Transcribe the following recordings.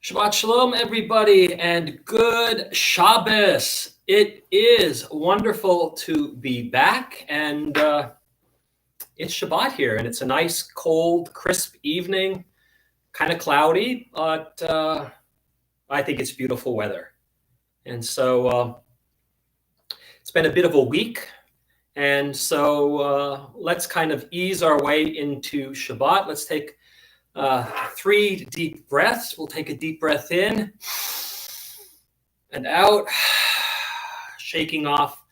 Shabbat Shalom, everybody, and good Shabbos. It is wonderful to be back, and it's Shabbat here, and it's a nice, cold, crisp evening, kind of cloudy, but I think it's beautiful weather. And so it's been a bit of a week, and so let's kind of ease our way into Shabbat. Let's take 3 deep breaths. We'll take a deep breath in and out, shaking off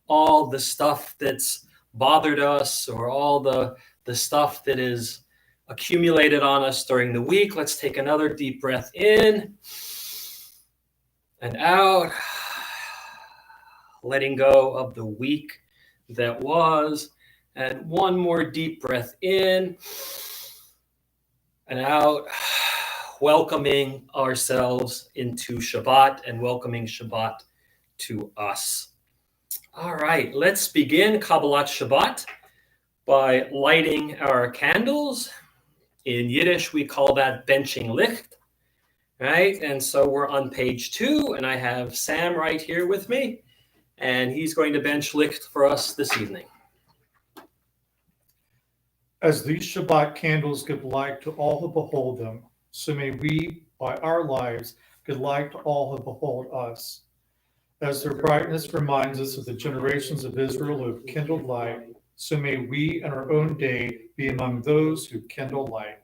all the stuff that's bothered us or all the stuff that is accumulated on us during the week. Let's take another deep breath in and out, letting go of the week that was. And one more deep breath in and out, welcoming ourselves into Shabbat and welcoming Shabbat to us. All right, let's begin Kabbalat Shabbat by lighting our candles. In Yiddish, we call that benching licht, right? And so we're on page 2, and I have Sam right here with me, and he's going to bench licht for us this evening. As these Shabbat candles give light to all who behold them, so may we, by our lives, give light to all who behold us. As their brightness reminds us of the generations of Israel who have kindled light, so may we in our own day be among those who kindle light.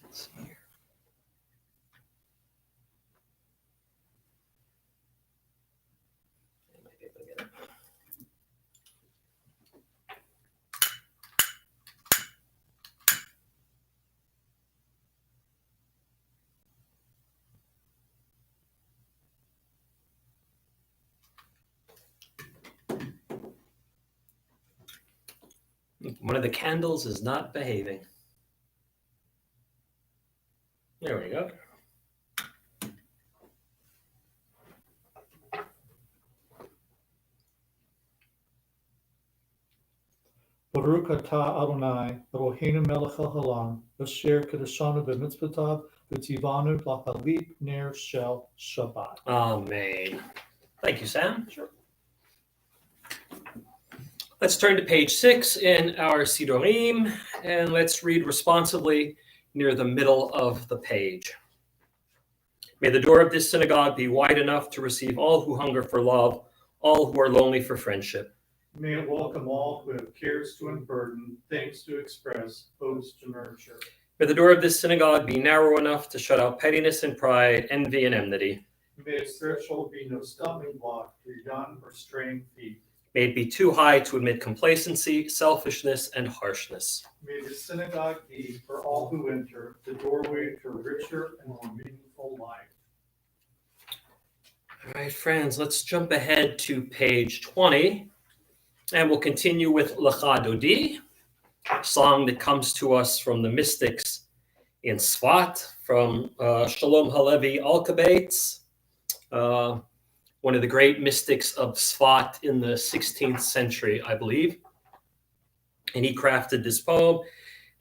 Let's see here. I might be able to get it. One of the candles is not behaving. There we go. Baruch atah Adonai, Eloheinu melech haolam, asher kedeshanu b'mitzvotav v'tzivanu l'halit ner shel Shabbat. Amen. Thank you, Sam. Sure. Let's turn to page 6 in our Sidorim, and let's read responsibly near the middle of the page. May the door of this synagogue be wide enough to receive all who hunger for love, all who are lonely for friendship. May it welcome all who have cares to unburden, things to express, hopes to nurture. May the door of this synagogue be narrow enough to shut out pettiness and pride, envy and enmity. May its threshold be no stumbling block to young or straying feet. May it be too high to admit complacency, selfishness, and harshness. May the synagogue be, for all who enter, the doorway to a richer and more meaningful life. All right, friends, let's jump ahead to page 20, and we'll continue with Lecha Dodi, a song that comes to us from the mystics in Sfat, from Shalom Halevi Alkabates, one of the great mystics of Sfat in the 16th century, I believe. And he crafted this poem.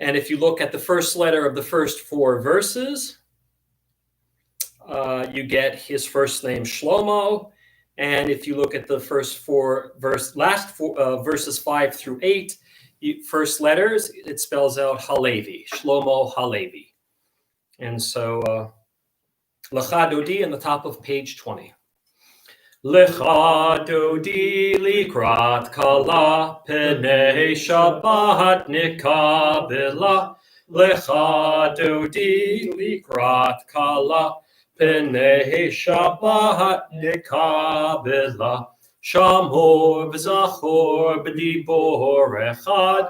And if you look at the first letter of the first 4 verses, you get his first name Shlomo. And if you look at the first last 4 verses 5 through 8, first letters, it spells out Halevi, Shlomo Halevi. And so Lecha Dodi in the top of page 20. Lecha Dodi likrat kala, penei Shabbat nikabela. Lecha Dodi likrat kala, Pnei Shabbat Nikabela, Shamor v'Zachor b'dibor echad,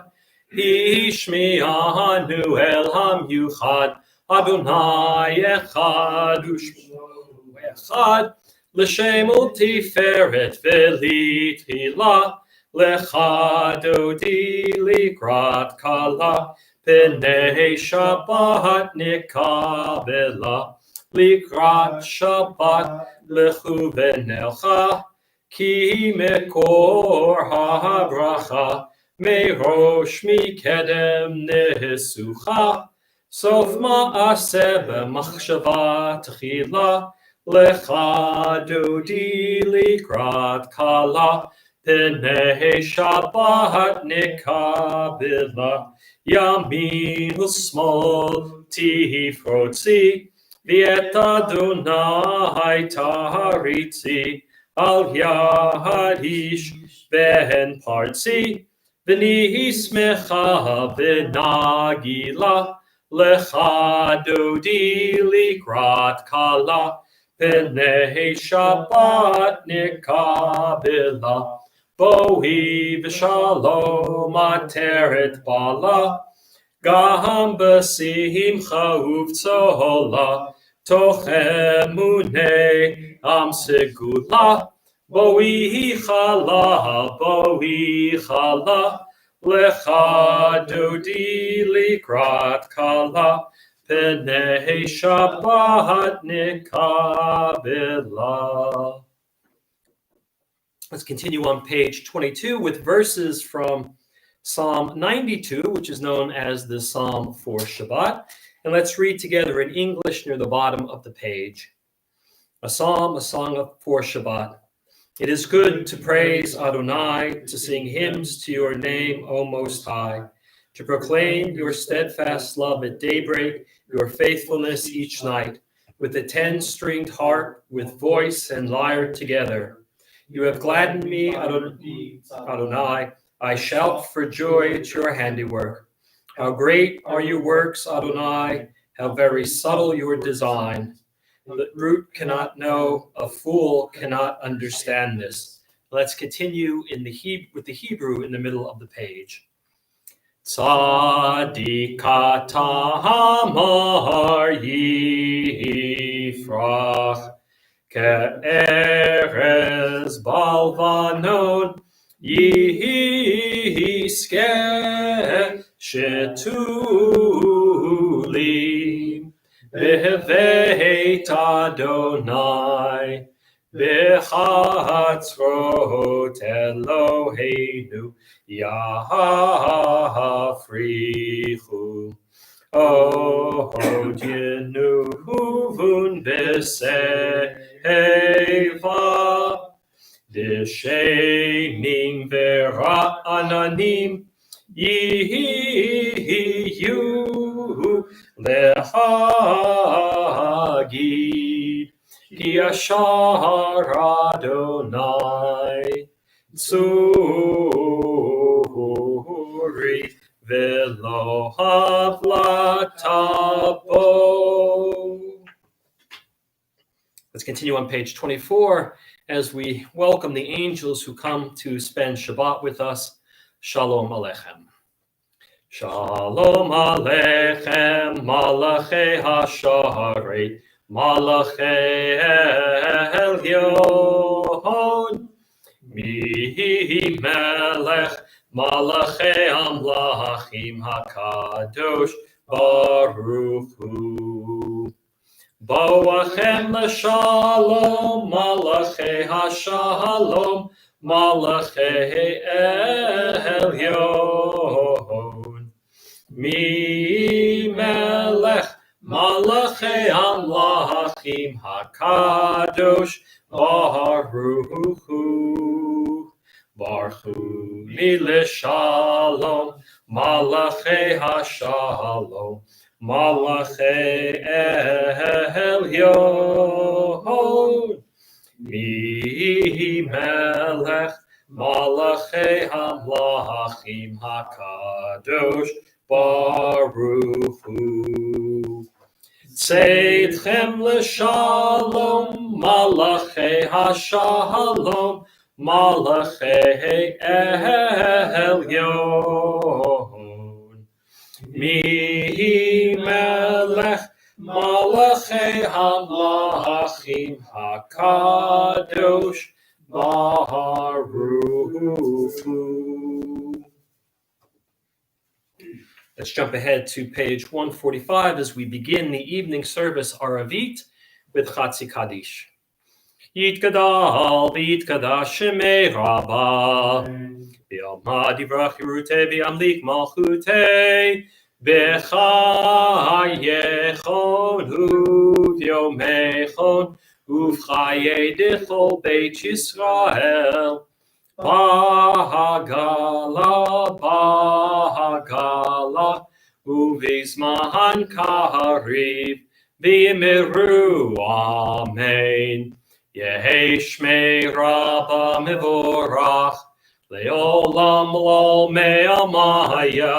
Ishmi'anu el hamyuchad, Adonai echad u'shmo echad, L'shem u'tiferet v'lithilah, Lecha dodi likrat kala, Pnei Shabbat nikabela, Likrat Shabbat lechu v'nelcha, Ki mekor ha'bracha, Merosh mikedem nesucha, Sof ma'aseh b'machshava tchila, Lecha dodi likrat kala, Pnei Shabbat nikabela, Yamin u'smol tifrotzi, V'et Adonai taritzi, Al yad ish ben partzi, V'ni smecha v'nagila, Lecha dodi likrat kala, Pnei Shabbat nikabela, Bohi v'shalom ateret bala, Gaham b'simcha uvtzola, toch emunei am segula, boi chala, lecha dodi likrat kala, Pnei Shabbat nikabela. Let's continue on page 22 with verses from Psalm 92, which is known as the Psalm for Shabbat. And let's read together in English near the bottom of the page. A song for Shabbat. It is good to praise Adonai, to sing hymns to your name, O Most High, to proclaim your steadfast love at daybreak, your faithfulness each night, with a 10-stringed harp, with voice and lyre together. You have gladdened me, Adonai. I shout for joy at your handiwork. How great are your works, Adonai, how very subtle your design. The brute cannot know, a fool cannot understand this. Let's continue with the Hebrew in the middle of the page. Tzadika tamar yifrach, ke'erez balvanon, Yiske shetulim, B'veit Adonai, B'chatzrot Eloheinu, Yafrichu. Od yenuvun b'seiva, D'shenim v'ra'ananim yihiyu lehagid, Ki yashar Adonai tzuri v'lo havlatabo. Let's continue on page 24 as we welcome the angels who come to spend Shabbat with us. Shalom Aleichem. Shalom Aleichem, Malachei HaSharet, Malachei Elyon, Mi Melech, Malachei Amlachim HaKadosh, Baruch Hu. Boachem l'shalom, Malachei HaShalom, Malachei Elyon. Mi Melech, Malachei Amlachim HaKadosh, Baruch Hu. Baruch Hu li l'shalom, Malachei HaShalom, Malachei Elyon. Mi Melech, Malachei Hamlachim HaKadosh, Baruch Hu. Tzeidchem l'shalom, Malachei HaShalom, Malachei Elyon. Mi melech Malachei HaMlachim HaKadosh Baruch Hu. Let's jump ahead to page 145 as we begin the evening service Aravit with Chatzi Kaddish. Yitgadal v'yitkadash shemei Rabbah B'yomad yivrach Yerutei v'yamlik malchutei B'chayechon u'v'yomechon u'v'chayei d'chol Beit Yisrael Bahagala uvizman kariv v'yimiru amen. Yehi shmei Rabba mevorach leolam lo me'amaya.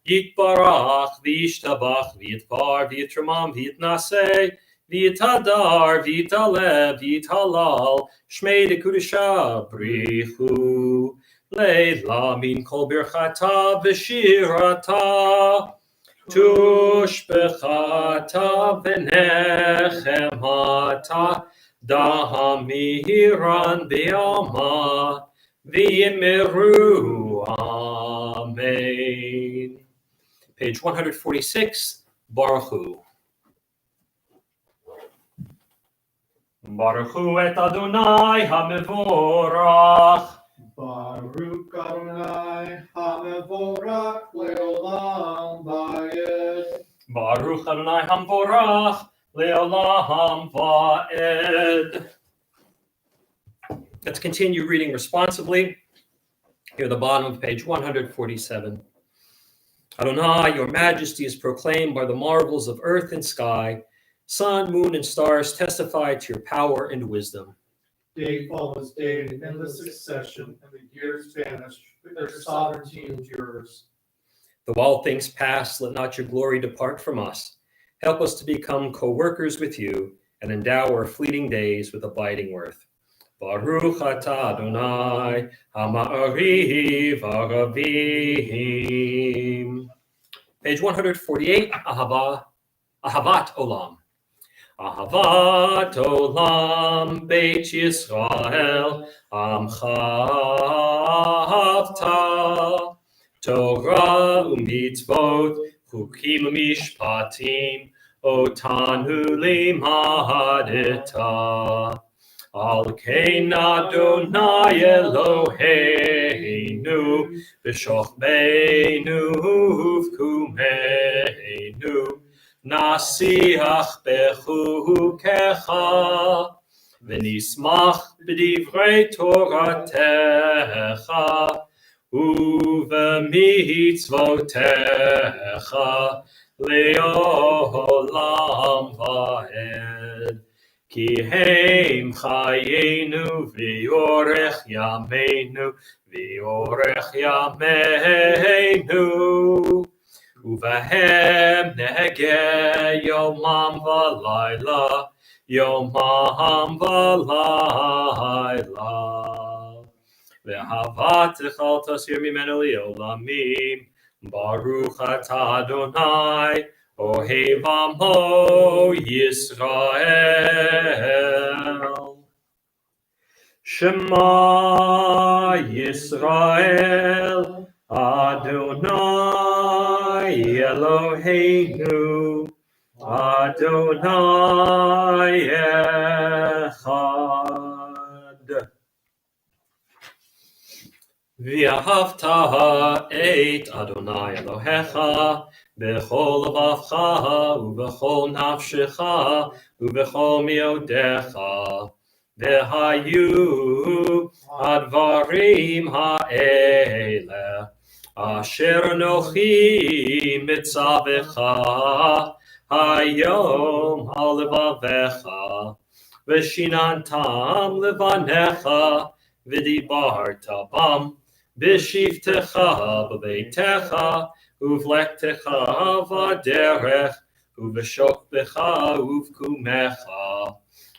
Yitbarach v'yishtabach v'yitbar v'yitramam v'yitnaseh v'yitadar v'yitalev v'yithalal shmei dekudisha brichu leila min kol birchata v'shirata tushbechata v'nechemata dahamiran b'yama v'yimiru amen. Page 146, Baruch Hu. Baruch Hu et Adonai HaMevorach. Baruch Adonai HaMevorach leolam va'ed. Baruch Adonai HaMevorach leolam va'ed. Let's continue reading responsibly. Here at the bottom of page 147. Adonai, your majesty is proclaimed by the marvels of earth and sky. Sun, moon, and stars testify to your power and wisdom. Day follows day in endless succession, and the years vanish, but their sovereignty endures. Though all things pass, let not your glory depart from us. Help us to become co-workers with you and endow our fleeting days with abiding worth. Baruch atah Adonai ha'ma'ariv aravim. Page 148, Ahavat Olam. Ahavat Olam Beit Yisrael Amcha Ahavta Torah u'mitzvot Chukim u'mishpatim Otanu limadeta Al kein Adonai Eloheinu B'shochbeinu V'kumeinu Nasiach bechukecha V'nismach b'divrei Toratecha U'v'mitzvotecha Le'olam va'ed Ki heim chayenu v'yorech yameinu v'yorech yameinu Uvahem nege yomam v'layla, yomam v'layla. Ve'havat echal tasir mimenu li'olamim, Baruch atah Adonai, ohev amo Yisrael. Shema Yisrael, Adonai Eloheinu, Adonai Echad. V'ahavta et Adonai Elohecha b'chol levavcha u'b'chol nafshecha u'b'chol miodecha. V'hayu advarim ha'ele asher anochi mitzavecha hayom ha'levavecha v'shinantam levanecha v'dibarta bam b'shivtecha b'beitecha uvlektecha v'derech, uveshokbecha uvkumecha,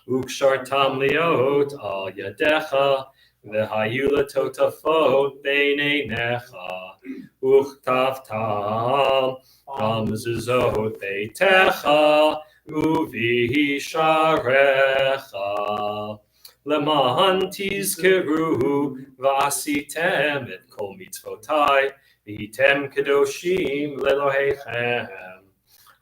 ukshartam liot al yadecha, v'hayu latotafot beineinecha, uchtavtam mezuzot beitecha, uvisharecha. Leman tizkeru v'asitem et kol mitzvotai v'hitem kedoshim lelohechem.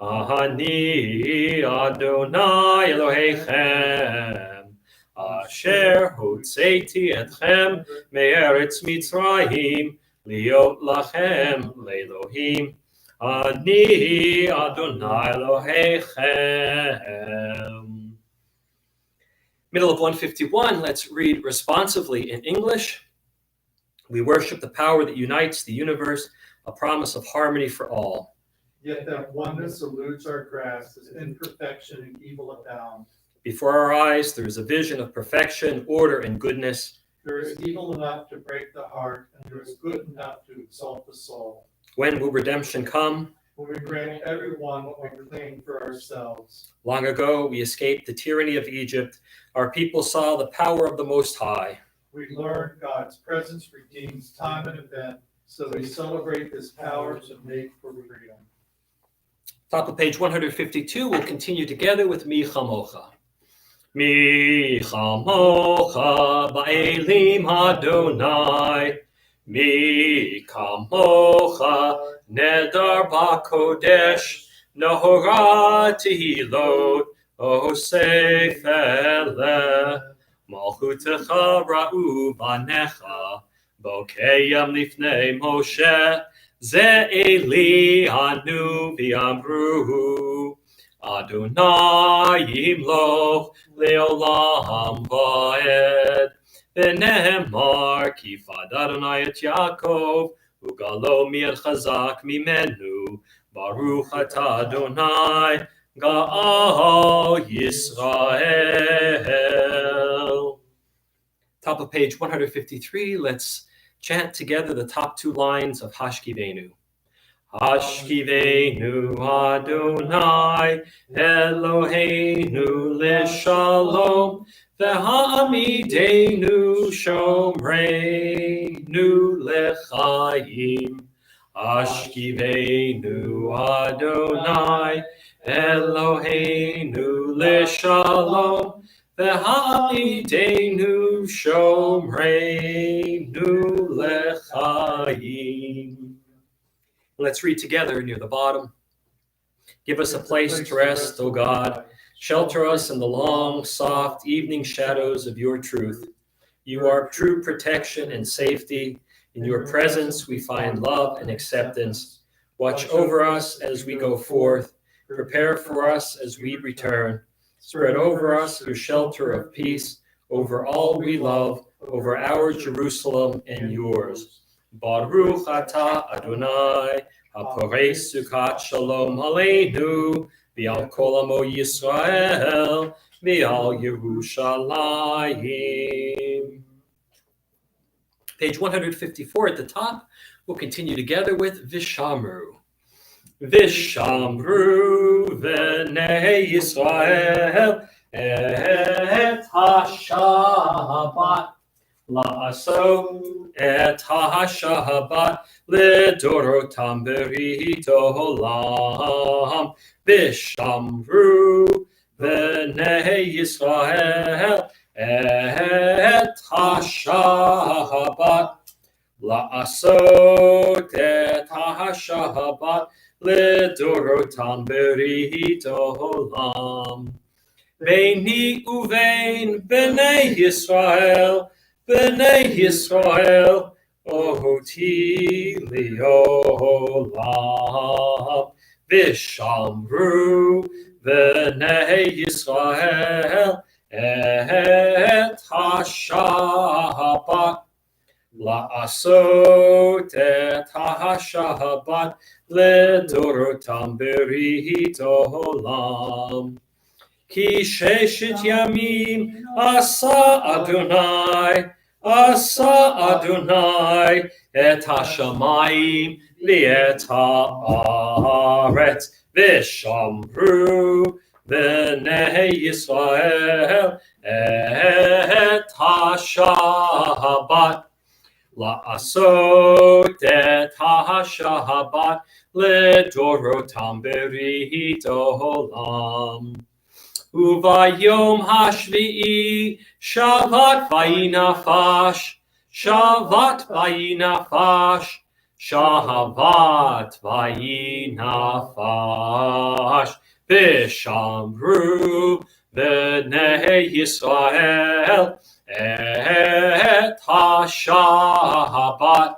Ani Adonai Elohechem asher hotzeiti etchem me'eretz Mitzrayim liot lachem le'Elohim. Ani Adonai Elohechem. Middle of 151, let's read responsively in English. We worship the power that unites the universe, a promise of harmony for all. Yet that oneness eludes our grasp as imperfection and evil abound. Before our eyes, there is a vision of perfection, order, and goodness. There is evil enough to break the heart, and there is good enough to exalt the soul. When will redemption come? When we grant everyone what we claim for ourselves. Long ago, we escaped the tyranny of Egypt. Our people saw the power of the Most High. We learned God's presence redeems time and event, so we celebrate this power to make for freedom. Top of page 152, we'll continue together with Mi Chamocha. Mi Chamocha Ba'elim Adonai, Mi Chamocha Nedar Ba'Kodesh, Nohora Tehilot, Osef Eleh, Malchutecha Ra'u Banecha, Bokeyam Lifnei Moshe, Ze Eli Anu V'Amru, Adonai Yimloch Leolam Va'ed, V'nehemar Kifad Adonai et Yaakov, Ugalo Mi'ed Chazak Mimenu, Baruch Atah Adonai, Ga'al Yisrael. Top of page 153, let's chant together the top two lines of Hashkivenu. Hashkivenu Adonai Eloheinu L'Shalom V'ha'amidenu Shomreinu L'Chaim. Hashkivenu Adonai Eloheinu L'Shalom V'ha'amidenu Shomreinu L'Chaim. Let's read together near the bottom. Give us a place to rest, O God. Shelter us in the long, soft evening shadows of your truth. You are true protection and safety. In your presence we find love and acceptance. Watch over us as we go forth. Prepare for us as we return. Spread over us your shelter of peace, over all we love, over our Jerusalem and yours. Baruch atah Adonai, haporei sukat shalom aleinu, v'al kol amo Yisrael, v'al Yerushalayim. Page 154 at the top, we'll continue together with Vishamru. Vishamru v'nei Yisrael et ha-Shabbat la'asot et ha-Shabbat l'dorotam berito olam. Vishamru v'nei Yisrael et ha-Shabbat la'asot et ha-Shabbat l'dorotam berito olam. Beini uvein b'nei Yisrael, ohoti li'olam. Vishamru b'nei Yisrael et ha-Shabbat la'asot et ha-Shabbat l'dorotam berito olam. Ki sheshet yamim asa Adonai et hashamayim v'et ha'aretz v'shamru b'nei Yisrael et ha-Shabbat la'asot et ha-Shabbat לדורותם ברית העולם. וביום השביעי שבת ויהי נפש, שבת ויהי נפש, שבת ויהי נפש, ושמרו בני ישראל את השבת.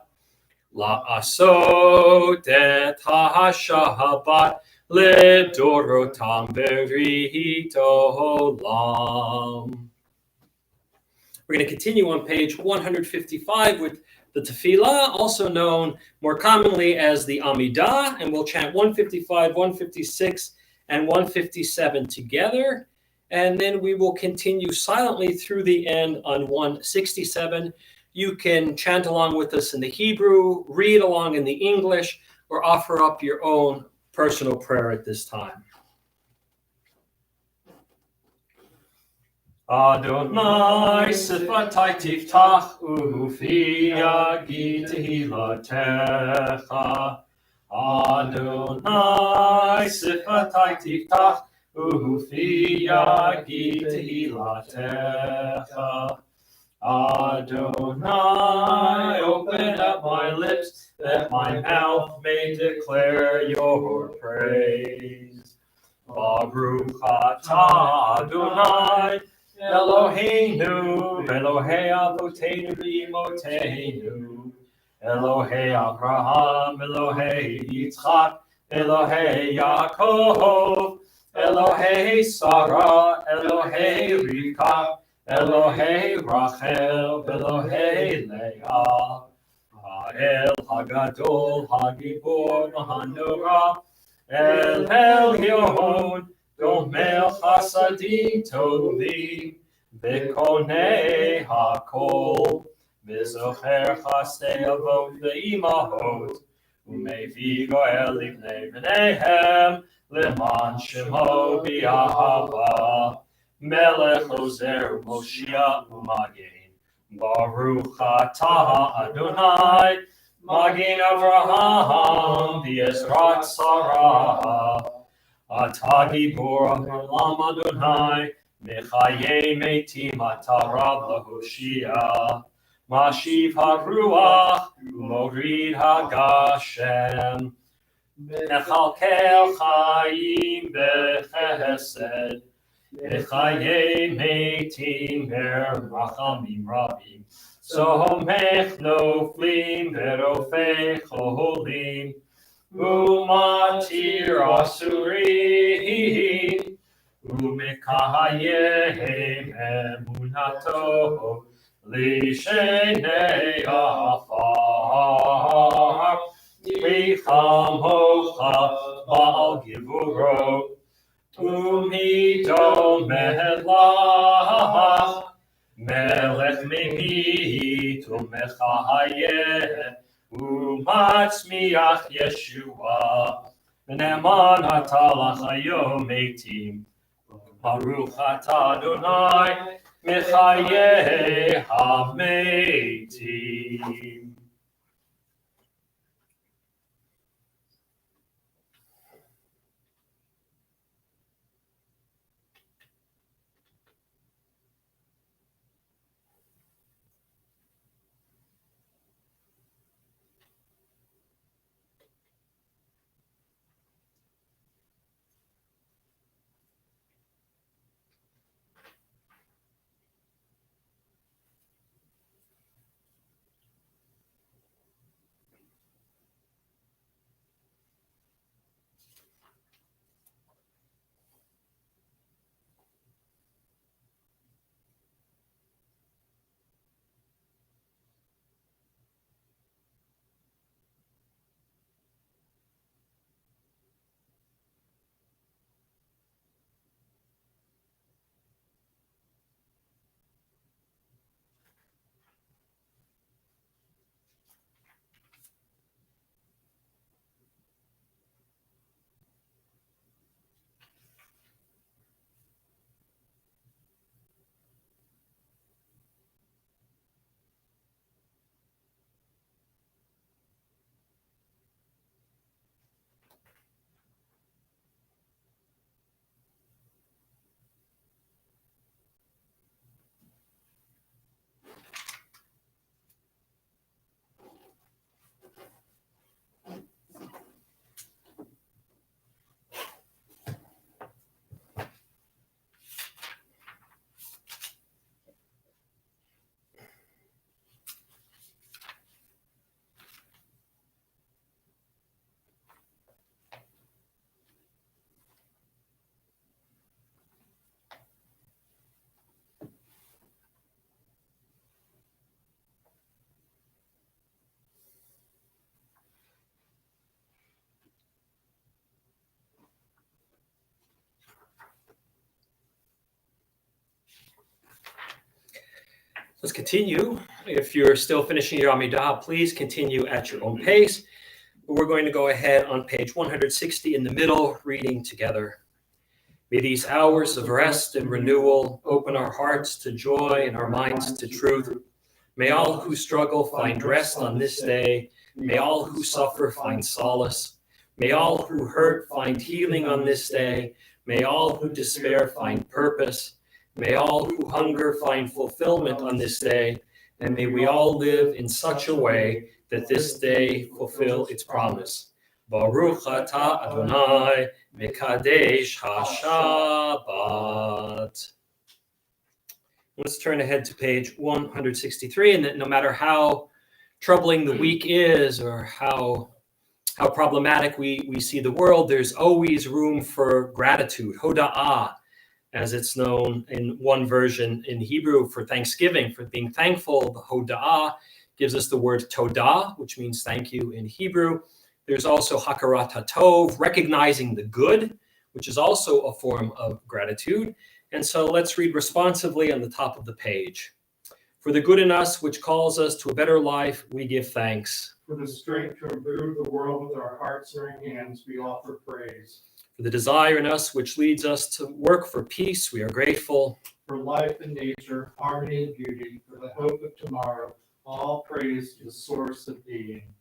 לעשות את השבת לדורותם ברית העולם. We're going to continue on page 155 with the tefillah, also known more commonly as the Amidah, and we'll chant 155, 156, and 157 together, and then we will continue silently through the end on 167. You can chant along with us in the Hebrew, read along in the English, or offer up your own personal prayer at this time. Adonai sifatai tiftach ufi yagi tehilatecha. Adonai sifatai tiftach ufi yagi tehilatecha. Adonai, open up my lips, that my mouth may declare your praise. Baruch atah Adonai, Eloheinu, Elohei Avoteinu v'Imoteinu, Elohei Abraham, Elohei Yitzchak, Elohei Yaakov, Elohei Sarah, Elohei Rivka, Elohei Rachel, Elohei Leah, Ha'el Hagadol, Hagibor, Hanora, El Elyon, Gomel Chasadim Tovim, Bekonei Hakol, Bezocher Chasdei Avot Ve'imahot, Umevi Goel Livnei B'neihem, Leman Shemo B'Ahava, Melech Ozer Moshiach U'Magen, Baruch atah Adonai, Magen Avraham, V'Ezrat Sarah, Atah Gibor Ha'olam Adonai, Mechayei Metim Atah Rav Lahoshia, Mashiv HaRuach, U'Morid HaGashem, Mechalkel Chaim B'Chesed, Mechayei Metim Berachamim Rabim, Somech Noflim Verofei Cholim, Umatir Asurim, Umekayehem Emunato, Lishenei Afar, Licham Hocha Baal Givuro, Umito Melach, Melech Mehit Umechayeh, Umatzmiach Yeshua, Ne'eman atah l'chayom meitim, Baruch atah Adonai, Mechayeh hametim. Let's continue. If you're still finishing your Amidah, please continue at your own pace. We're going to go ahead on page 160 in the middle, reading together. May these hours of rest and renewal open our hearts to joy and our minds to truth. May all who struggle find rest on this day. May all who suffer find solace. May all who hurt find healing on this day. May all who despair find purpose. May all who hunger find fulfillment on this day. And may we all live in such a way that this day fulfill its promise. Baruch atah Adonai mekadesh ha-Shabbat. Let's turn ahead to page 163, and that no matter how troubling the week is or how problematic we see the world, there's always room for gratitude, hoda'ah, as it's known in one version in Hebrew for Thanksgiving, for being thankful. The hoda'ah gives us the word todah, which means thank you in Hebrew. There's also hakarat hatov, recognizing the good, which is also a form of gratitude. And so let's read responsively on the top of the page. For the good in us, which calls us to a better life, we give thanks. For the strength to improve the world with our hearts and our hands, we offer praise. For the desire in us, which leads us to work for peace, we are grateful. For life and nature, harmony and beauty, for the hope of tomorrow, all praise to the source of being.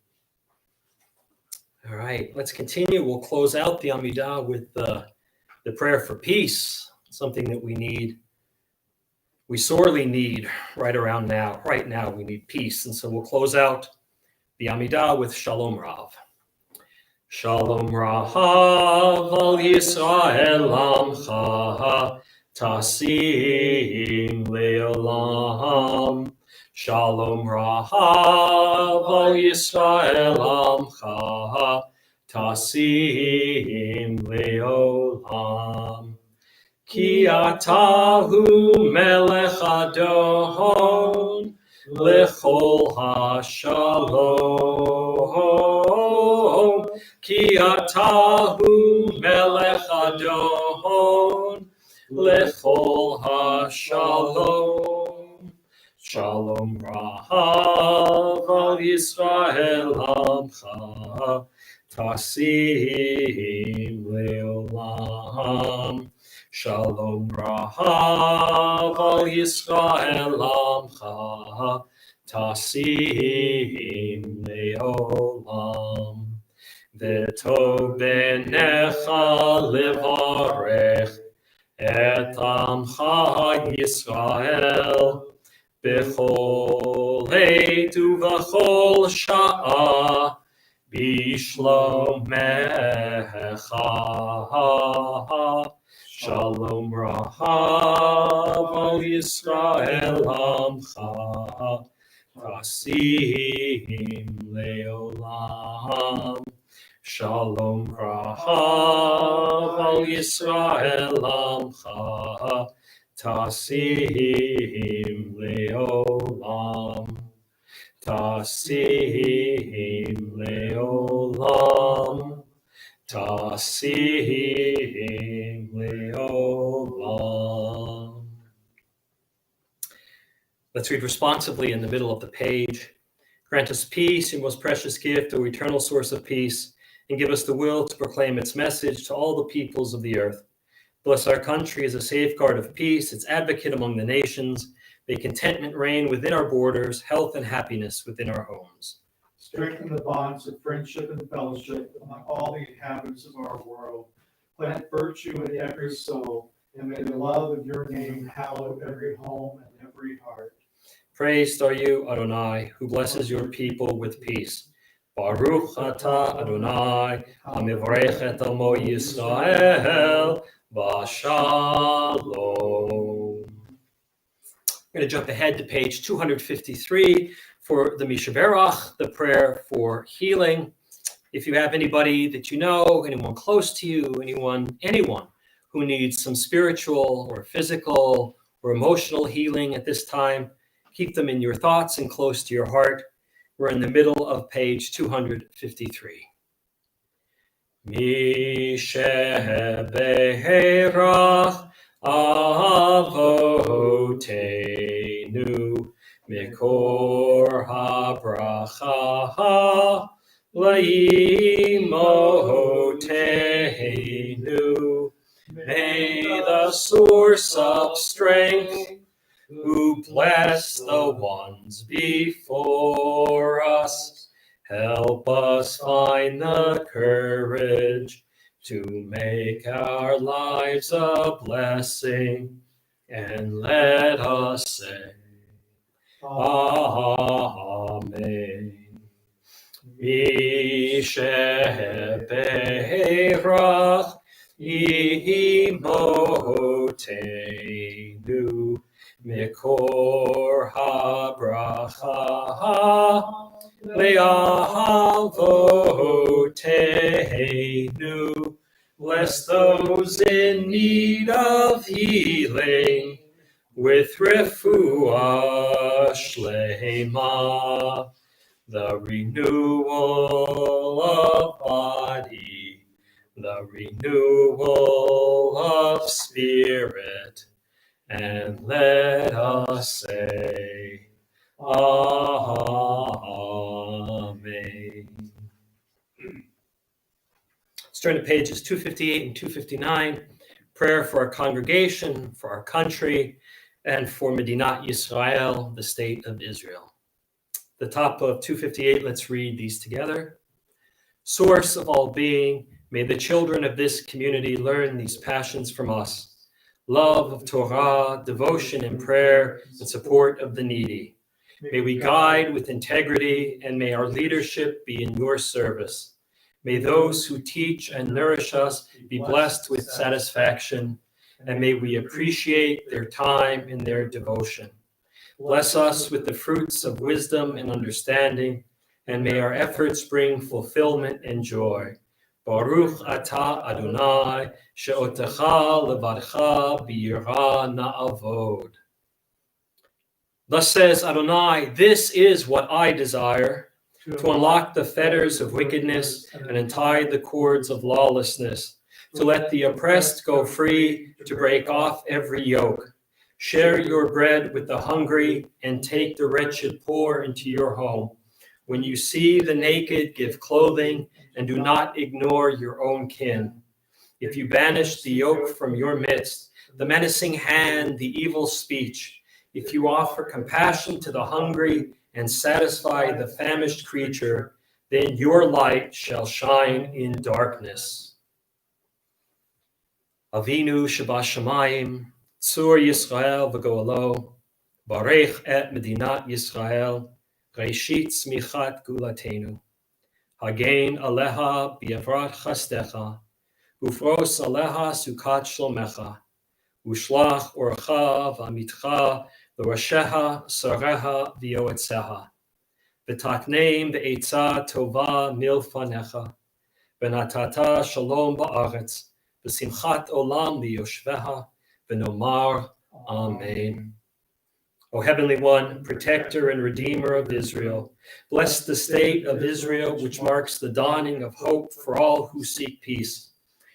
All right, let's continue. We'll close out the Amidah with the prayer for peace. Something that we sorely need right now we need peace. And so we'll close out the Amidah with Shalom Rav. Shalom Rav al Yisrael amcha tasim leolam. Shalom Rav al Yisrael amcha tasim leolam. Ki atahu melech adon lechol hashalom. Ki atahu melech adon lechol hashalom. Shalom Rahav al Yisrael amcha tasim leolam. Shalom Rahav al Yisrael amcha tasim leolam. V'tov b'necha levarech et amcha Yisrael b'chol עת ובכל שעה בשלומך. Shalom Rahav al Yisrael amcha tasim leolam. Shalom Rahav al Yisrael amcha tasim leolam. Tasim leolam. Tasim leolam. Let's read responsively in the middle of the page. Grant us peace, your most precious gift, O eternal source of peace, and give us the will to proclaim its message to all the peoples of the earth. Bless our country as a safeguard of peace, its advocate among the nations. May contentment reign within our borders, health and happiness within our homes. Strengthen the bonds of friendship and fellowship among all the inhabitants of our world. Plant virtue in every soul, and may the love of your name hallow every home and every heart. Praised are you, Adonai, who blesses your people with peace. Baruch atah Adonai, hamivarech et amo Yisrael, v'shalom. We're going to jump ahead to page 253 for the Mishaberach, the prayer for healing. If you have anybody that you know, anyone close to you, anyone who needs some spiritual or physical or emotional healing at this time, keep them in your thoughts and close to your heart. We're in the middle of page 253. Mishaberach avotenu Mikor habracha laimotenu. May the source of strength, who bless the ones before us, help us find the courage to make our lives a blessing, and let us say, Amen. Misheberach imotenu mikor habracha le'avotenu. Bless those in need of healing with refuah shlema, the renewal of body, the renewal of spirit, and let us say, Amen. Let's turn to pages 258 and 259. Prayer for our congregation, for our country, and for Medinat Yisrael, the state of Israel. The top of 258, let's read these together. Source of all being, may the children of this community learn these passions from us. Love of Torah, devotion and prayer, and support of the needy. May we guide with integrity, and may our leadership be in your service. May those who teach and nourish us be blessed with satisfaction, and may we appreciate their time and their devotion. Bless us with the fruits of wisdom and understanding, and may our efforts bring fulfillment and joy. Baruch atah Adonai, she'otecha levadcha b'yirah na'avod. Thus says Adonai, this is what I desire, to unlock the fetters of wickedness and untie the cords of lawlessness, to let the oppressed go free, to break off every yoke. Share your bread with the hungry and take the wretched poor into your home. When you see the naked, give clothing, and do not ignore your own kin. If you banish the yoke from your midst, the menacing hand, the evil speech, if you offer compassion to the hungry and satisfy the famished creature, then your light shall shine in darkness. Avinu Shabashamayim, Tzur Yisrael v'go'alo, Barech et Medinat Yisrael, Reshit Tzmichat Gulatenu. Hagein Aleha B'Yavrat Chastecha, Ufros Aleha Sukat Shlomecha, Ushlach Orcha V'Amitcha L'Rasheha Sareha V'Yoetzeha, V'Takneim V'Eitzah Tova Milfanecha, V'Natata Shalom Ba'aretz, V'Simchat Olam V'Yoshveha, V'Nomar Amen. O Heavenly One, Protector and Redeemer of Israel, bless the state of Israel, which marks the dawning of hope for all who seek peace.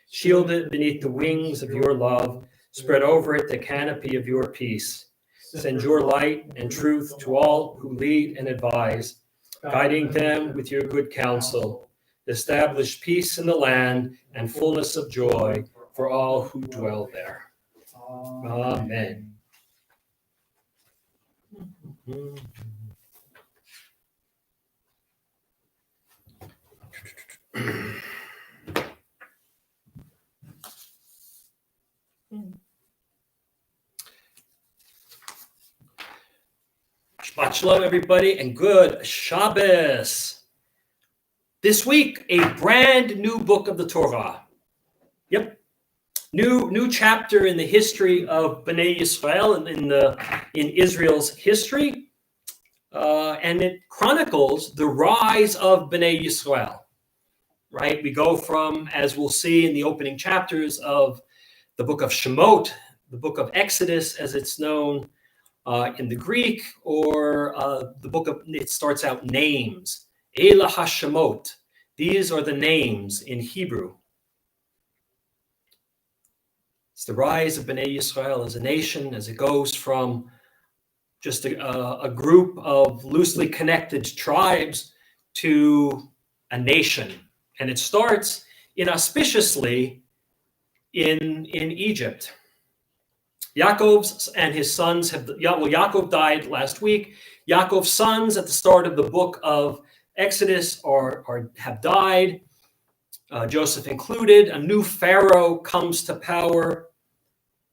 Shield it beneath the wings of your love, spread over it the canopy of your peace. Send your light and truth to all who lead and advise, guiding them with your good counsel. Establish peace in the land and fullness of joy for all who dwell there. Amen. Shabbat shalom, everybody, and good Shabbos. This week, a brand new book of the Torah. Yep, new chapter in the history of Bnei Yisrael in Israel's history, and it chronicles the rise of Bnei Yisrael. Right, we go from, as we'll see in the opening chapters of the book of Shemot, the book of Exodus, as it's known in the Greek, or the book of, it starts out names, Elah HaShemot. These are the names in Hebrew. It's the rise of Bnei Yisrael as a nation, as it goes from just a group of loosely connected tribes to a nation. And it starts inauspiciously in Egypt. Yaakov's and his sons Yaakov died last week. Yaakov's sons at the start of the book of Exodus have died, Joseph included. A new Pharaoh comes to power,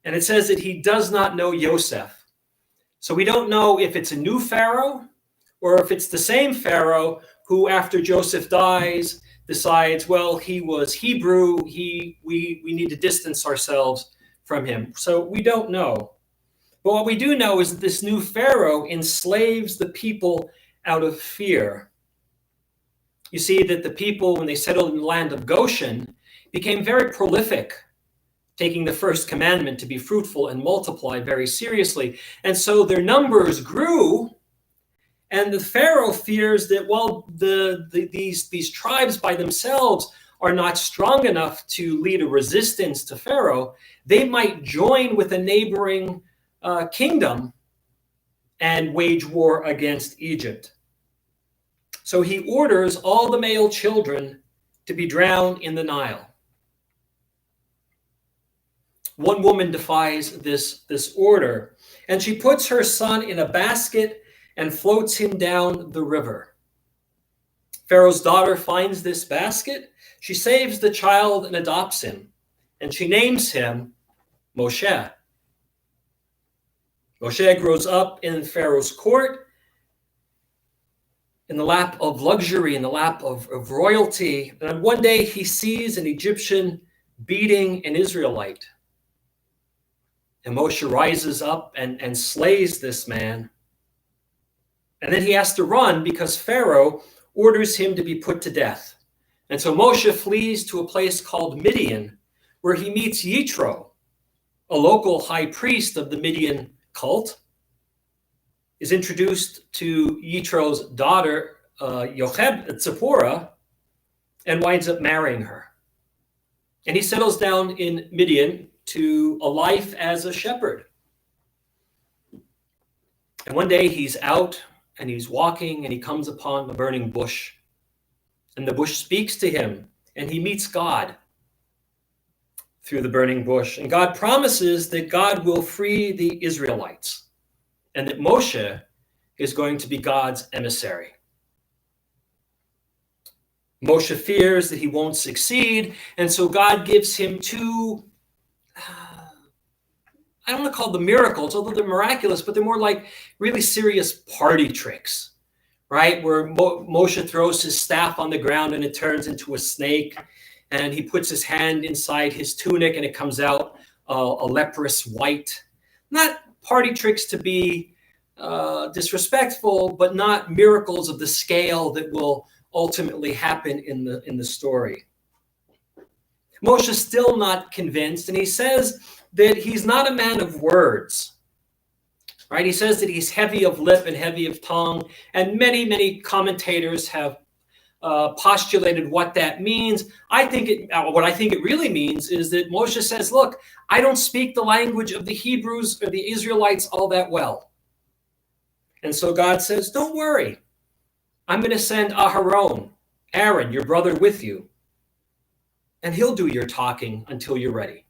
and it says that he does not know Joseph. So we don't know if it's a new Pharaoh or if it's the same Pharaoh who, after Joseph dies, decides, well, he was Hebrew, we need to distance ourselves from him. So we don't know. But what we do know is that this new Pharaoh enslaves the people out of fear. You see that the people, when they settled in the land of Goshen, became very prolific, taking the first commandment to be fruitful and multiply very seriously. And so their numbers grew, and the Pharaoh fears that while these tribes by themselves are not strong enough to lead a resistance to Pharaoh, they might join with a neighboring kingdom and wage war against Egypt. So he orders all the male children to be drowned in the Nile. One woman defies this order, and she puts her son in a basket and floats him down the river. Pharaoh's daughter finds this basket. She saves the child and adopts him, and she names him Moshe. Moshe grows up in Pharaoh's court, in the lap of luxury, in the lap of royalty. And one day he sees an Egyptian beating an Israelite. And Moshe rises up and slays this man. And then he has to run because Pharaoh orders him to be put to death. And so Moshe flees to a place called Midian, where he meets Yitro, a local high priest of the Midian cult, is introduced to Yitro's daughter, Zipporah, and winds up marrying her. And he settles down in Midian to a life as a shepherd. And one day he's out and he's walking and he comes upon a burning bush. And the bush speaks to him and he meets God through the burning bush. And God promises that God will free the Israelites and that Moshe is going to be God's emissary. Moshe fears that he won't succeed, and so God gives him two, I don't want to call them miracles, although they're miraculous, but they're more like really serious party tricks, right? Where Moshe throws his staff on the ground and it turns into a snake, and he puts his hand inside his tunic and it comes out a leprous white. Not party tricks to be disrespectful, but not miracles of the scale that will ultimately happen in the story. Moshe's still not convinced, and he says that he's not a man of words, right? He says that he's heavy of lip and heavy of tongue, and many commentators have postulated what that means. What I think it really means is that Moshe says, look, I don't speak the language of the Hebrews or the Israelites all that well. And so God says, don't worry. I'm going to send Aaron, your brother, with you, and he'll do your talking until you're ready.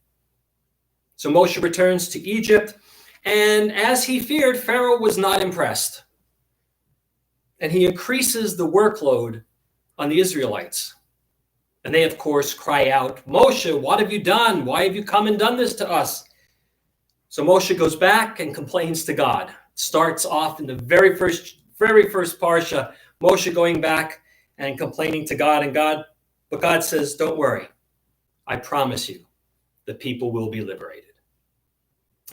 So Moshe returns to Egypt, and as he feared, Pharaoh was not impressed. And he increases the workload on the Israelites. And they, of course, cry out, Moshe, what have you done? Why have you come and done this to us? So Moshe goes back and complains to God. Starts off in the very first parsha, Moshe going back and complaining to God, but God says, don't worry. I promise you, the people will be liberated.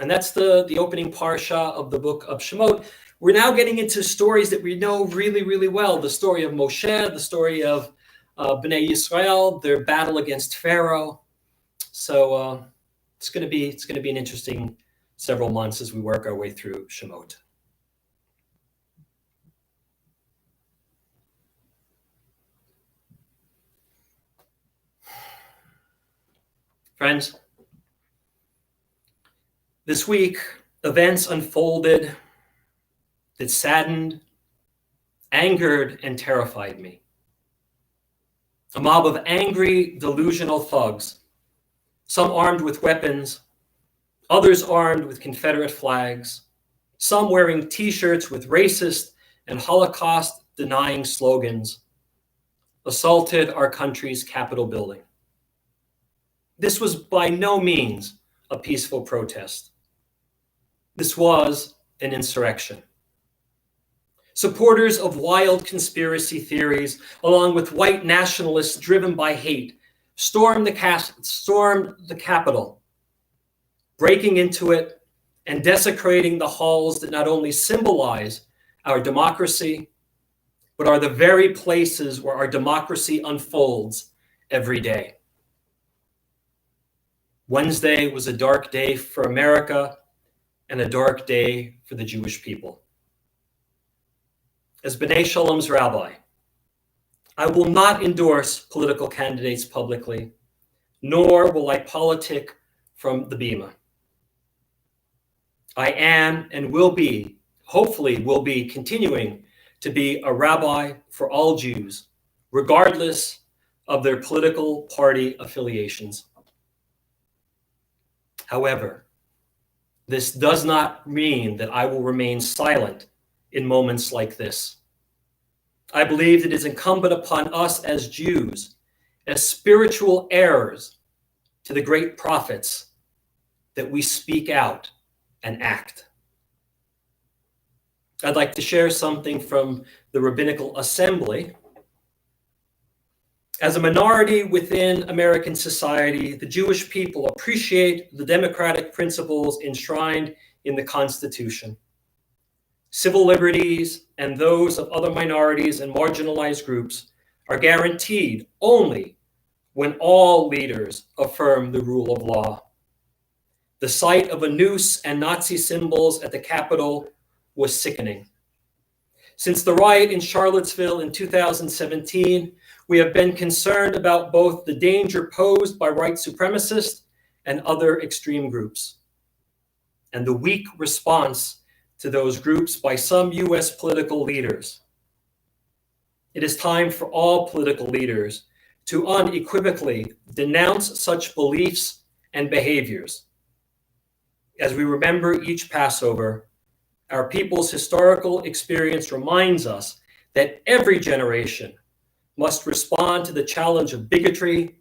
And that's the opening parsha of the book of Shemot. We're now getting into stories that we know really, really well. The story of Moshe, the story of Bnei Yisrael, their battle against Pharaoh. So it's going to be an interesting several months as we work our way through Shemot. Friends, this week, events unfolded that saddened, angered, and terrified me. A mob of angry, delusional thugs, some armed with weapons, others armed with Confederate flags, some wearing T-shirts with racist and Holocaust-denying slogans, assaulted our country's Capitol building. This was by no means a peaceful protest. This was an insurrection. Supporters of wild conspiracy theories, along with white nationalists driven by hate, stormed the Capitol, breaking into it and desecrating the halls that not only symbolize our democracy, but are the very places where our democracy unfolds every day. Wednesday was a dark day for America and a dark day for the Jewish people. As B'nai Shalom's rabbi, I will not endorse political candidates publicly, nor will I politic from the bima. I am and will be, hopefully will be, continuing to be a rabbi for all Jews, regardless of their political party affiliations. However, this does not mean that I will remain silent in moments like this. I believe it is incumbent upon us as Jews, as spiritual heirs to the great prophets, that we speak out and act. I'd like to share something from the Rabbinical Assembly. As a minority within American society, the Jewish people appreciate the democratic principles enshrined in the Constitution. Civil liberties and those of other minorities and marginalized groups are guaranteed only when all leaders affirm the rule of law. The sight of a noose and Nazi symbols at the Capitol was sickening. Since the riot in Charlottesville in 2017, we have been concerned about both the danger posed by white supremacists and other extreme groups, and the weak response to those groups by some U.S. political leaders. It is time for all political leaders to unequivocally denounce such beliefs and behaviors. As we remember each Passover, our people's historical experience reminds us that every generation must respond to the challenge of bigotry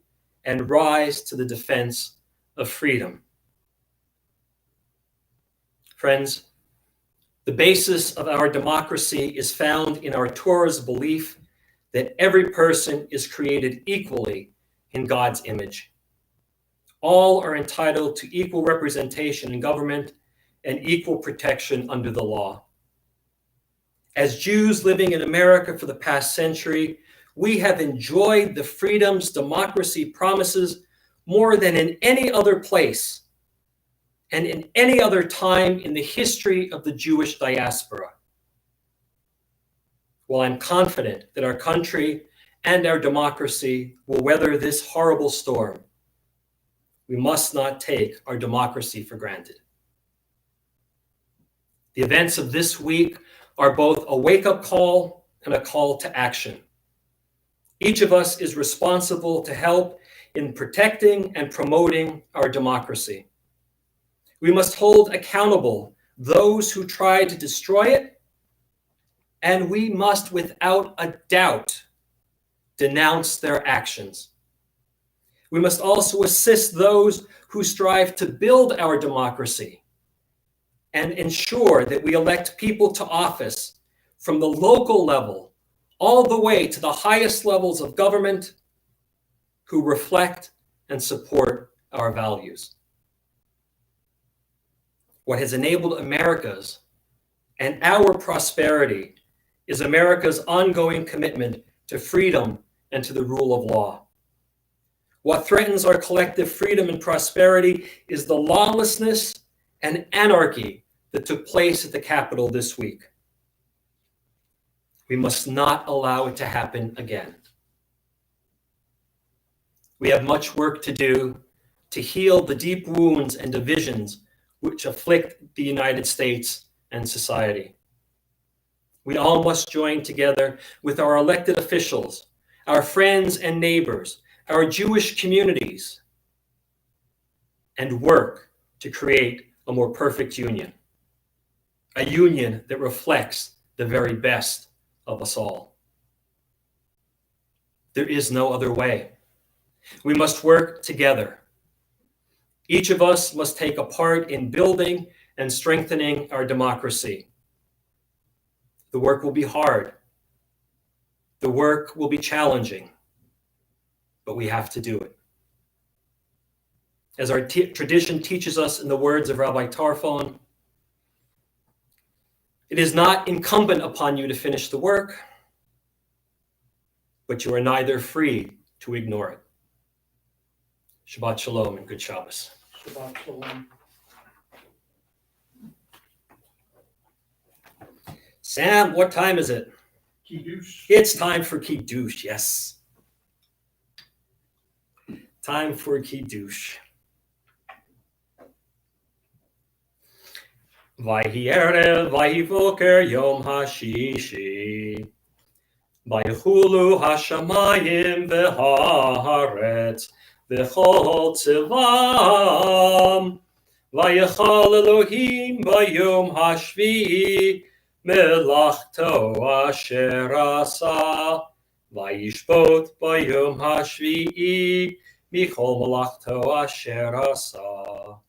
and rise to the defense of freedom. Friends, the basis of our democracy is found in our Torah's belief that every person is created equally in God's image. All are entitled to equal representation in government and equal protection under the law. As Jews living in America for the past century, we have enjoyed the freedoms democracy promises more than in any other place and in any other time in the history of the Jewish diaspora. While I'm confident that our country and our democracy will weather this horrible storm, we must not take our democracy for granted. The events of this week are both a wake-up call and a call to action. Each of us is responsible to help in protecting and promoting our democracy. We must hold accountable those who try to destroy it, and we must, without a doubt, denounce their actions. We must also assist those who strive to build our democracy and ensure that we elect people to office from the local level all the way to the highest levels of government who reflect and support our values. What has enabled America's and our prosperity is America's ongoing commitment to freedom and to the rule of law. What threatens our collective freedom and prosperity is the lawlessness and anarchy that took place at the Capitol this week. We must not allow it to happen again. We have much work to do to heal the deep wounds and divisions which afflict the United States and society. We all must join together with our elected officials, our friends and neighbors, our Jewish communities, and work to create a more perfect union, a union that reflects the very best of us all. There is no other way. We must work together. Each of us must take a part in building and strengthening our democracy. The work will be hard. The work will be challenging, but we have to do it. As our tradition teaches us in the words of Rabbi Tarfon, it is not incumbent upon you to finish the work, but you are neither free to ignore it. Shabbat Shalom and good Shabbos. Shabbat Shalom. Sam, what time is it? Kiddush. It's time for Kiddush, yes. Time for Kiddush. Vayhi erev, vayhi boker, yom hashishi. Vaychulu hashamayim v'haaretz, v'chol tzivam. Vayechal Elohim bayom hashvi'i, melachto asher asa. Vayishbot bayom hashvi'i, michol melachto asher asa.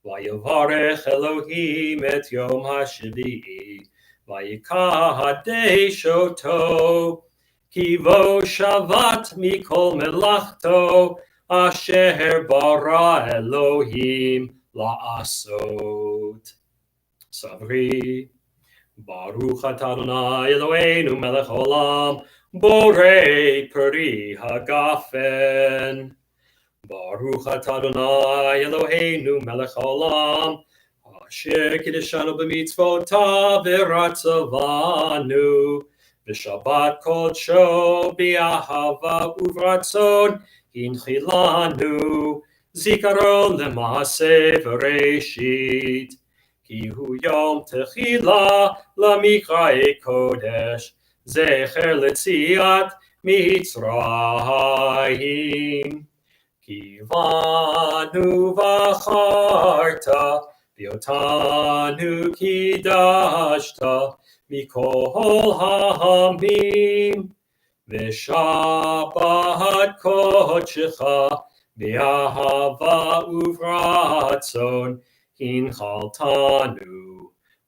Vayavarech Elohim et yom hashvi'i, vayikadesh oto, ki vo shavat mikol melachto, asher bara Elohim la'asot. Savri, Baruch atah Adonai Eloheinu melech olam, borei peri hagafen. Baruch atah Adonai Eloheinu melech haolam, asher kiddushanu b'mitzvotav v'ratzavanu, b'shabbat kodsho b'ahava uvratzon hinchilanu, zikaron lema'aseh v'reishit, ki hu yom techila lamikra'e kodesh, zecher letziat mitzrayim. Kivanu v'acharta, v'otanu kidashta, mikol ha'amim, v'shabbat kodshecha, v'ahava uvratzon, hinchaltanu.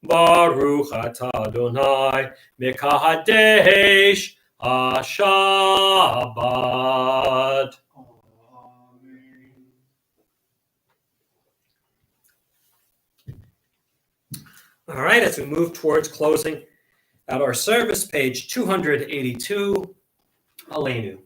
Baruch atah Adonai, mekadesh ha-Shabbat. All right, as we move towards closing at our service, page 282, Aleinu.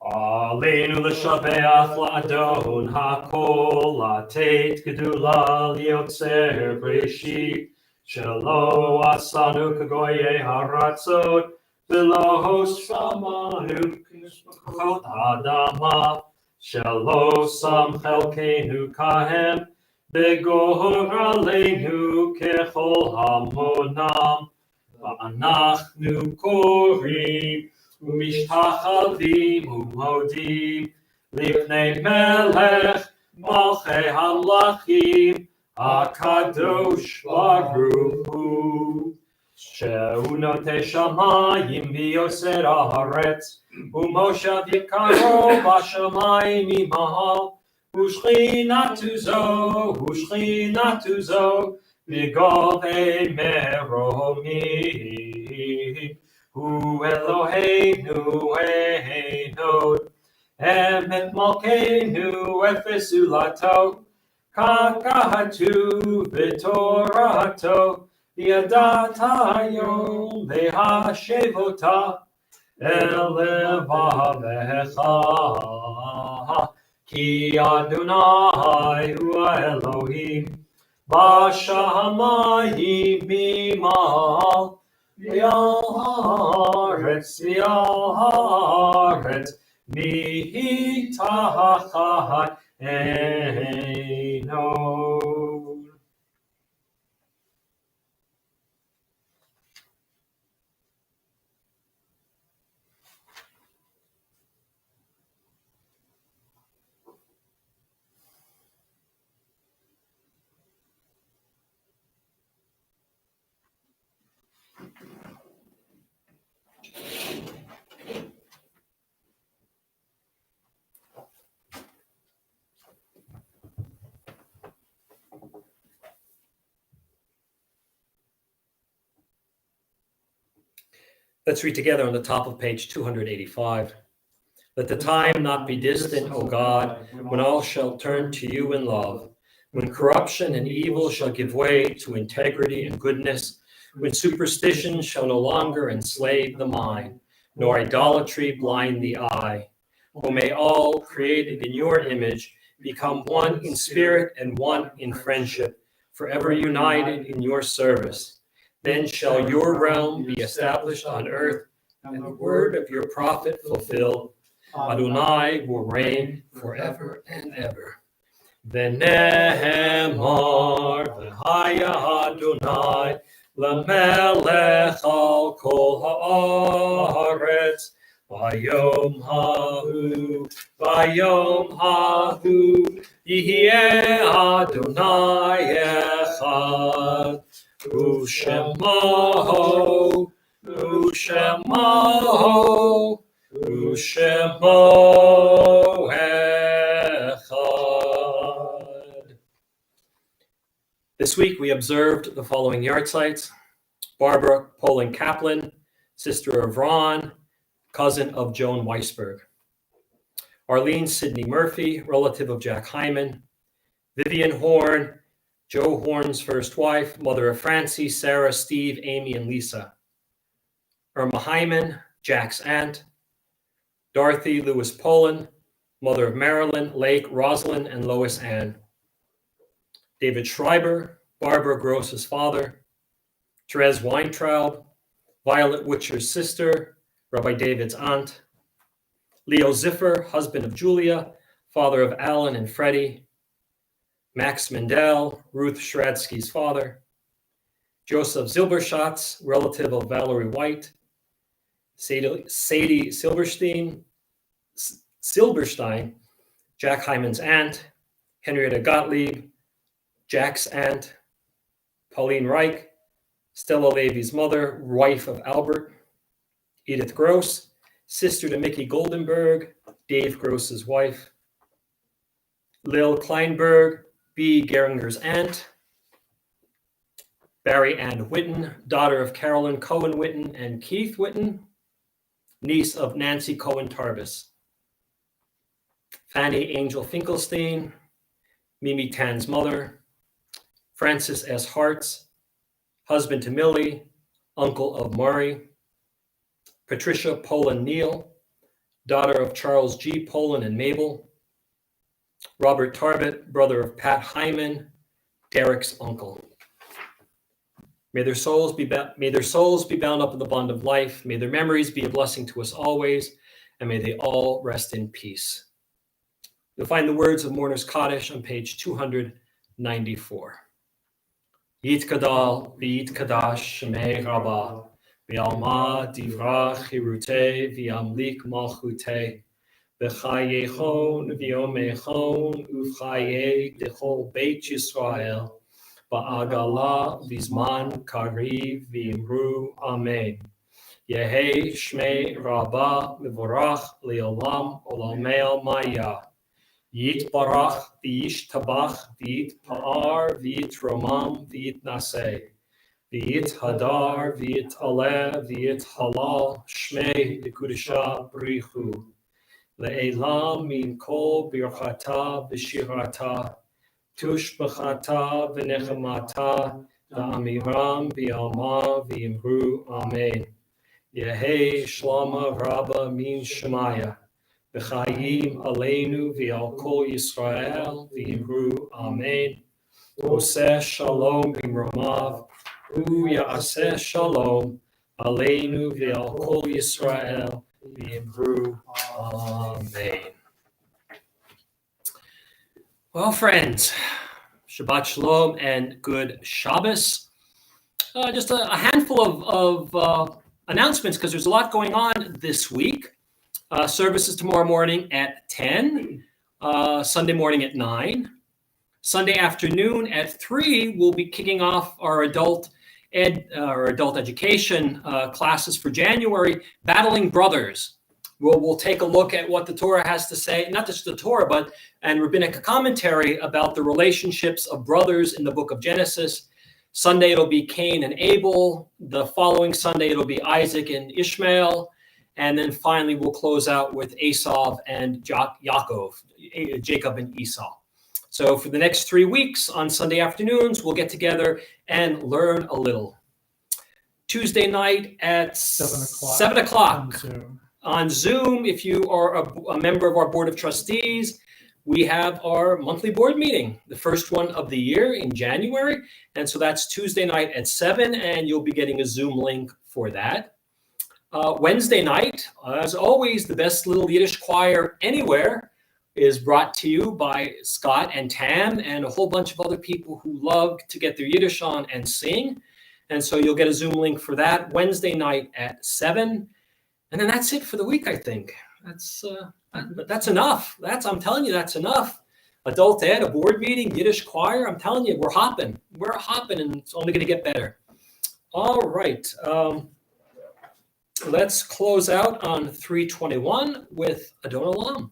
Aleinu l'shabeach la'adon ha'kol, la'tet gedula liotzer breshit, shelo asanu kagoye haratzot, v'lo samanu k'nishmakot adama, shelo sam chelkeinu kahem, begor aleinu kechol hamonam, va'anachnu korim, umishtachavim umodim, lifnei melech malchei hamlachim, akadosh baruch hu. Shehu notei shamayim v'yoser haaretz, umoshav yikaro b'shamayim imahal, ushchinatu zo, migavei meromim. Hu Eloheinu einod, emet malkeinu efes ulato, kakahatu v'torato, v'yadat hayom v'hashevota, elevavecha, ki Adonai hu Elohim, b'shamayim mimal, V'yal haaretz, mihi tachat einod. Let's read together on the top of page 285. Let the time not be distant, O God, when all shall turn to you in love, when corruption and evil shall give way to integrity and goodness, when superstition shall no longer enslave the mind, nor idolatry blind the eye. O may all, created in your image, become one in spirit and one in friendship, forever united in your service. Then shall your realm be established on earth, and the word of your prophet fulfilled. Adonai will reign forever and ever. V'nehemar v'haya Adonai l'melech al kol haaretz v'yom hahu yihyeh Adonai echad u'shemo U'shemo echad. This week we observed the following yahrzeits: Barbara Poland Kaplan, sister of Ron, cousin of Joan Weisberg. Arlene Sidney Murphy, relative of Jack Hyman. Vivian Horn, Joe Horn's first wife, mother of Francie, Sarah, Steve, Amy, and Lisa. Irma Hyman, Jack's aunt. Dorothy Lewis Poland, mother of Marilyn, Lake, Rosalind, and Lois Ann. David Schreiber, Barbara Gross's father. Therese Weintraub, Violet Witcher's sister, Rabbi David's aunt. Leo Ziffer, husband of Julia, father of Alan and Freddie. Max Mendel, Ruth Shradsky's father. Joseph Zilberschatz, relative of Valerie White. Sadie Silberstein, Jack Hyman's aunt. Henrietta Gottlieb, Jack's aunt. Pauline Reich, Stella Levy's mother, wife of Albert. Edith Gross, sister to Mickey Goldenberg, Dave Gross's wife. Lil Kleinberg, B. Geringer's aunt. Barry Ann Whitten, daughter of Carolyn Cohen Whitten and Keith Whitten, niece of Nancy Cohen Tarbus. Fanny Angel Finkelstein, Mimi Tan's mother. Francis S. Hartz, husband to Millie, uncle of Murray. Patricia Poland Neal, daughter of Charles G. Poland and Mabel. Robert Tarbett, brother of Pat Hyman, Derek's uncle. May their souls be bound up in the bond of life. May their memories be a blessing to us always, and may they all rest in peace. You'll find the words of Mourner's Kaddish on page 294. Yitkadal v'yitkadash shemei Rabbah v'alma divrach hirutei v'yamlik malchutei v'chayechon v'yomechon uv'chayei dechol Beit Yisrael ba'agala v'zman kariv v'imru amen. Yehei shmei Rabbah mevorach le'olam olamei almaya. Yitbarach v'yishtabach v'yitpa'ar v'yitromam v'yitnaseh v'yithadar v'yitaleh v'yithalal shmei dekudesha brichu le'elam min kol birchata v'shirata tushbachata v'nechamata v'amiram v'alma v'imru amen. Yehei shlama rabba min shemaya v'chayim aleinu v'al kol Yisrael v'imru amen. Oseh shalom b'mromav u'ya'aseh shalom aleinu v'al kol Yisrael v'imru amen. Well, friends, Shabbat Shalom and good Shabbos. Just a handful of announcements because there's a lot going on this week. Services tomorrow morning at 10, Sunday morning at 9. Sunday afternoon at 3, we'll be kicking off our adult education classes for January, Battling Brothers. We'll take a look at what the Torah has to say, not just the Torah, and rabbinic commentary about the relationships of brothers in the book of Genesis. Sunday, it'll be Cain and Abel. The following Sunday, it'll be Isaac and Ishmael. And then finally, we'll close out with Esau and Yaakov, Jacob and Esau. So for the next 3 weeks on Sunday afternoons, we'll get together and learn a little. Tuesday night at 7 o'clock on Zoom. If you are a member of our Board of Trustees, we have our monthly board meeting, the first one of the year in January. And so that's Tuesday night at 7, and you'll be getting a Zoom link for that. Wednesday night, as always, the best little Yiddish choir anywhere is brought to you by Scott and Tam and a whole bunch of other people who love to get their Yiddish on and sing. And so you'll get a Zoom link for that Wednesday night at 7. And then that's it for the week, I think. That's enough. I'm telling you, that's enough. Adult ed, a board meeting, Yiddish choir. I'm telling you, we're hopping, and it's only going to get better. All right. Let's close out on 321 with Adon Olam.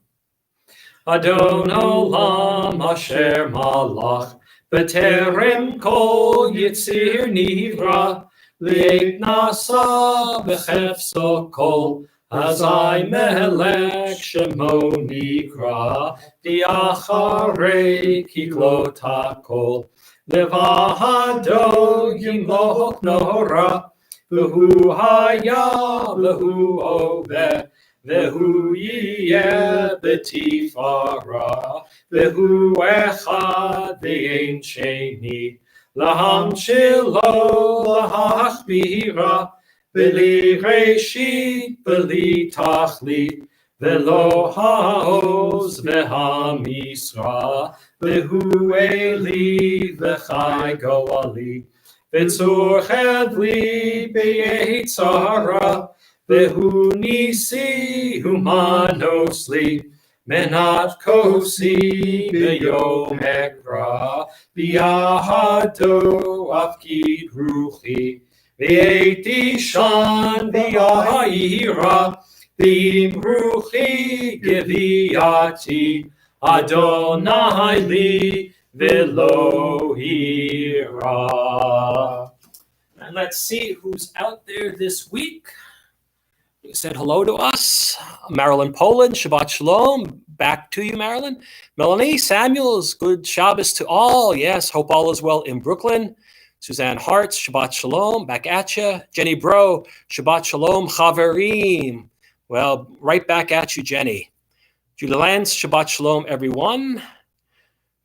Adon Olam Asher Malach B'terem Kol Yitzir Nivra Le'et Nasa B'chefso Kol Azai Melech Shemo Nikra Diacharei Kiklot HaKol Levahado Yimloch Nora V'hu Haya V'hu Oveh V'hu Yiyeh B'tifara V'hu Echad V'ein Sheni L'hamshilo L'hachbira B'li Reshit B'li Tachlit V'lo Ha'oz V'ha'misra V'hu Eli V'chai Goali V'tzur Chedli B'yetzara V'hu Nisi Humanosli Menat Kosi B'yom Ekra B'yahado Afkid Ruchi V'eti Shan B'yahira B'im Ruchi Giviyati Adonai Li V'lo Hira. And let's see who's out there this week. You said hello to us. Marilyn Poland, Shabbat Shalom. Back to you, Marilyn. Melanie Samuels, good Shabbos to all. Yes, hope all is well in Brooklyn. Suzanne Hartz, Shabbat Shalom. Back at you. Jenny Bro, Shabbat Shalom. Chaverim. Well, right back at you, Jenny. Julie Lance, Shabbat Shalom, everyone.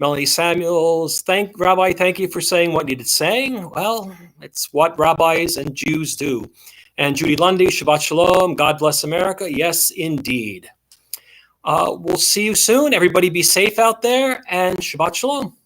Melanie Samuels, Rabbi, thank you for saying what needed saying. Well, it's what rabbis and Jews do. And Judy Lundy, Shabbat Shalom. God bless America. Yes, indeed. We'll see you soon. Everybody be safe out there, and Shabbat Shalom.